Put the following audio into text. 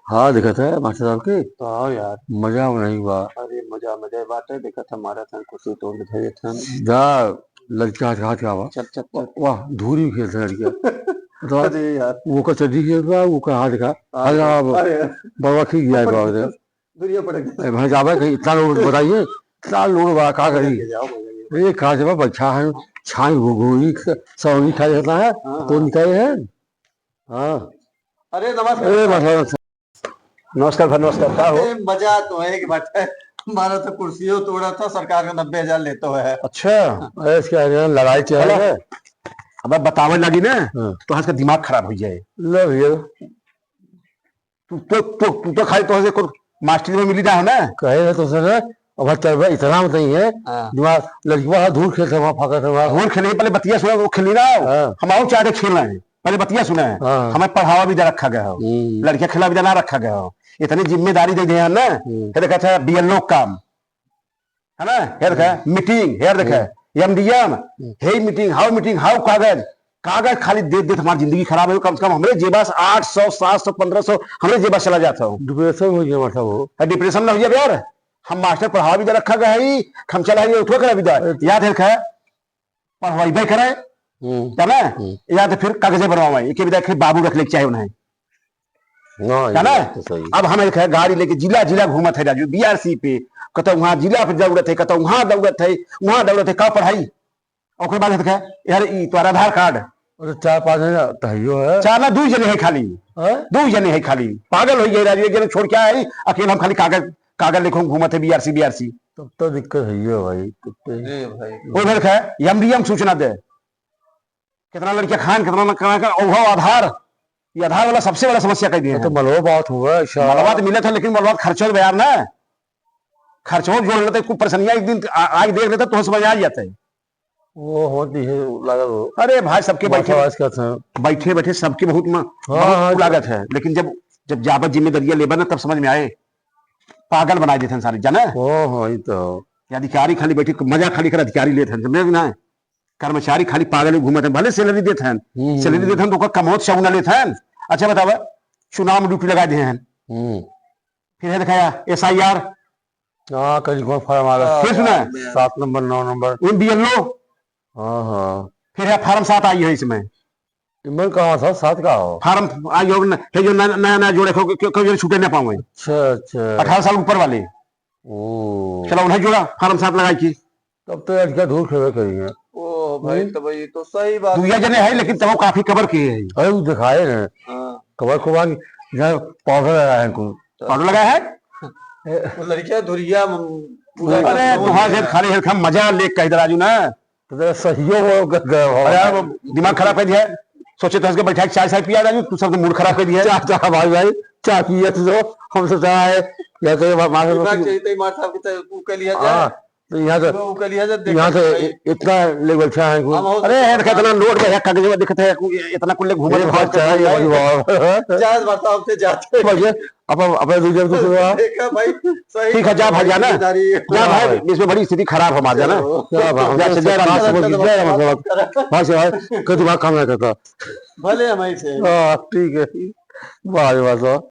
हाँ दिक्कत है मास्टर साहब की। तो आओ यार। मजा नहीं हुआ। अरे मजा मजा बात है, देखा था हमारा था कुर्सी तोड़ के धरे थे। जा लड़का हाथ हाथ का हुआ। चल चल चल। वाह धूरी भी खेलते हैं लड़कियां। तो अरे यार। वो का चड्डी खेल रहा वो का हाथ का अरे हाथ अरे बड़वा खींच गया है पटक बाबा के से। चल, दुनिया पटक के चल। भाई जावे कहीं इतना लोड बताइए इतना लोड बा का मजा करी। के जाओ, मजा के ये कहा जब बच्चा है छाई घोड़ी सौनी खाई जाता है हाँ तो हाँ। निकाले है। हाँ अरे ए नमस्कार। मतलब नमस्कार भाई, नमस्कार। क्या हो? मजा तो है कि बट है, हमारा तो कुर्सियों तोड़ा था, सरकार का 90,000 लेते हुए है। अच्छा अरे इसके आगे लड़ाई चल हेलो। रही है। अब बतावे लगी ना हाँ। तो आज का दिमाग खराब हो जाए। लो भैया तू तो खाली तो को मास्टरी में मिली जाओ ना। कहे ना तो सर अब चल रहा इतना मत नहीं है। हाँ। दिमाग लड़की वहां धूल खेलते वहां फाका था वहां। और खेले पहले बतिया सुना, वो खेली ना। हाँ। हम आओ चाहते खेलना है, पहले बतिया सुना है। हाँ। हमें पढ़ावा भी जा रखा गया हो, लड़कियां खिला भी जा ना रखा गया हो। इतनी जिम्मेदारी दे दिया ना। फिर देखा था बीएलओ काम है ना, हेर देखा मीटिंग, हेर देखा एमडीएम, हे मीटिंग हाउ कागज कागज खाली दे दे हमारी जिंदगी खराब है। कम से कम हमारे जेबस 800 700 1500 हमारे जेबस चला जाता हूँ। डिप्रेशन हो गया मास्टर वो। डिप्रेशन ना हो जाए यार। हम मास्टर पढ़ावा भी जा रखा गया है, हम चला उठो करा विदा याद है खा पढ़वाई भाई करे क्या ना, या तो फिर कागजे बनवाए एक विदा बाबू रख ले चाहे उन्हें क्या ना। तो सही। अब हमें गाड़ी लेके जिला जिला घूमत है राजू बीआरसी पे, कतो वहां जिला पे जरूरत है, कतो वहां दौड़त है, वहां दौड़त है का पढ़ाई। और बाद है यार ई तुम्हारा आधार कार्ड और 4-5 हजार तहियो है। चार ना 2 जने है खाली, हैं? 2 जने है खाली। पागल हो गए राजू, एक जने छोड़ के आए अकेले हम खाली कागज कागज लिखो घूमत है बीआरसी। तब तो दिक्कत है ये भाई तब तो। वो इधर है एमडीएम सूचना दे कितना लड़कियां खान कितना न खान का ओहो आधार, ये आधार वाला सबसे बड़ा समस्या कह दिए तो मलबा बात हुआ मलबा तो मिले था, लेकिन मलबा खर्चो यार ना, खर्चो जोड़ लेते कुछ परेशानियां एक दिन आज देख लेते तो समझ आ जाता है। वो होती है लागत वो। अरे भाई सबके बैठे आवाज का था। बैठे बैठे सबके बहुत हाँ, बहुत लागत है, लेकिन जब जब जाबत जिम्मेदारियां लेबर ना तब समझ में आए। पागल बना देते हैं सारे जाना। हाँ ये तो अधिकारी खाली बैठे मजा खाली कर अधिकारी लेते हैं समझे ना। कर्मचारी खाली पागल घूमते हैं, भले सैलरी देते हैं, सैलरी देते हैं तो कमौत से उना लेते हैं। अच्छा बताओ चुनाव में ड्यूटी लगा दिए हैं, फिर है दिखाया SIR, हाँ कहीं कौन फार्म आ गया फिर सुना 7 नंबर 9 नंबर। बीएलओ, हाँ हाँ फिर है फार्म 7 आई है इसमें। इमल कहाँ था 7 का हो। फार्म आई हो है जो नया नया जोड़े क्यों छूटे ना पाऊंगे। अच्छा अच्छा 18 साल ऊपर वाले, ओ चलो उन्हें जोड़ा फार्म 7 लगाई की। तब तो लड़का धूल खेल करेंगे। ओ भाई तो भाई तो सही बात दुनिया जने है लेकिन तब वो काफी कवर किए हैं। अरे वो दिखाए ना हाँ। कबर को बाद जहाँ पाउडर लगाया है को। पाउडर लगाया है। वो लड़कियां धुरिया पूरा अरे तुम्हारे से खाली है हम मजा ले कह राजू ना। तो तेरा सहयोग अरे यार वो दिमाग खराब कर दिया है। सोचे तो बैठा चाय चाय पिया राजू, तू सब मूड खराब कर दिया है। चाह भाई भाई चाह पिए तो हम सोचा है या तो दिमाग चाहिए तो मार साहब की तो के लिया जाए। हाँ तो यहाँ से वो के लिया जाए यहाँ से इतना लेवल अच्छा है को। अरे यार कितना लोड में है कागज में दिखते है इतना कुल्ले घूमत बहुत चाहिए जायज बात आपसे जाते भैया अपने दूसरे दूसरे देखा भाई सही। ठीक है जा भाई जाना जा भाई, इसमें बड़ी स्थिति खराब हो मार जाना। क्या बात है दिमाग काम नहीं करता। भले हमारी से हाँ ठीक है बात